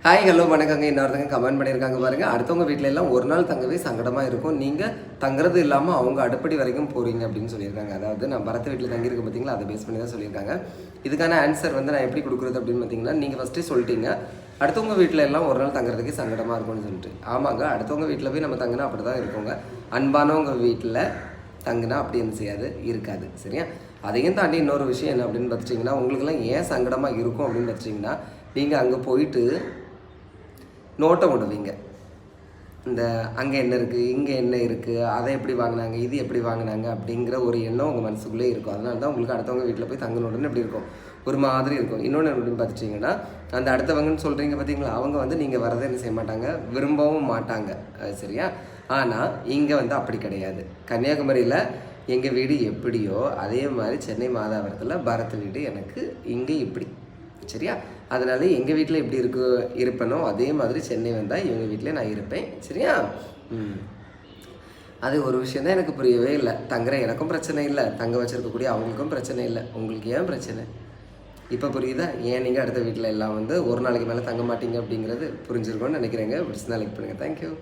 Hi hello வணக்கங்க. இன்னொருத்தங்க comment பண்ணியிருக்காங்க பாருங்க. அடுத்தவங்க வீட்டில எல்லாம் ஒரு நாள் தங்கவே சங்கடமாக இருக்கும். நீங்கள் தங்குறது இல்லாமல் அவங்க அடுப்படி வரைக்கும் போகிறீங்க அப்படின்னு சொல்லியிருக்காங்க. அதாவது நான் பரத் வீட்டில் தங்கியிருக்க பார்த்தீங்களா, அதை பேஸ் பண்ணி தான் சொல்லியிருக்காங்க. இதுக்கான ஆன்சர் வந்து நான் எப்படி கொடுக்குறது அப்படின்னு பார்த்தீங்கன்னா, நீங்கள் ஃபஸ்ட்டே சொல்லிட்டீங்க அடுத்தவங்க வீட்டில் எல்லாம் ஒரு நாள் தங்குறதுக்கே சங்கடமாக இருக்கும்னு சொல்லிட்டு. ஆமாங்க, அடுத்தவங்க வீட்டில் போய் நம்ம தங்கினா அப்படி தான் இருக்குங்க. அன்பானவங்க வீட்டில் தங்குனா அப்படி என்ன செய்யாது, இருக்காது. சரியா? அதையும் தாண்டி இன்னொரு விஷயம் என்ன அப்படின்னு பார்த்துட்டிங்கன்னா, உங்களுக்குலாம் ஏன் சங்கடமாக இருக்கும் அப்படின்னு பார்த்துட்டிங்கன்னா, நீங்கள் அங்கே போயிட்டு நோட்டம் விடுவீங்க. இந்த அங்கே என்ன இருக்குது, இங்கே என்ன இருக்குது, அதை எப்படி வாங்கினாங்க, இது எப்படி வாங்கினாங்க அப்படிங்கிற ஒரு எண்ணம் உங்கள் மனசுக்குள்ளே இருக்கும். அதனால தான் உங்களுக்கு அடுத்தவங்க வீட்டில் போய் தங்கணுன்னு எப்படி இருக்கும், ஒரு மாதிரி இருக்கும். இன்னொன்று எப்படின்னு பார்த்துட்டிங்கன்னா, அந்த அடுத்தவங்கன்னு சொல்கிறீங்க பார்த்தீங்களா, அவங்க வந்து நீங்கள் வரதை என்ன செய்ய மாட்டாங்க, விரும்பவும் மாட்டாங்க. சரியா? ஆனால் இங்கே வந்து அப்படி கிடையாது. கன்னியாகுமரியில் எங்கள் வீடு எப்படியோ அதே மாதிரி சென்னை மாதாவரத்தில் பரத் வீடு எனக்கு இங்கே இப்படி. சரியா? அதனால எங்கள் வீட்டில் எப்படி இருப்பேனோ அதே மாதிரி சென்னை வந்தால் இவங்க வீட்டில் நான் இருப்பேன். சரியா? அது ஒரு விஷயம் தான் எனக்கு புரியவே இல்லை. தங்குற எனக்கும் பிரச்சனை இல்லை, தங்க வச்சுருக்கக்கூடிய அவங்களுக்கும் பிரச்சனை இல்லை. உங்களுக்கு ஏன் பிரச்சனை இப்போ புரியுதா? ஏன் நீங்கள் அடுத்த வீட்டில் எல்லாம் வந்து ஒரு நாளைக்கு மேலே தங்க மாட்டீங்க அப்படிங்கிறது புரிஞ்சிருக்கோன்னு நினைக்கிறேங்க. பிடிச்சி லைக் பண்ணுங்கள். தேங்க்யூ.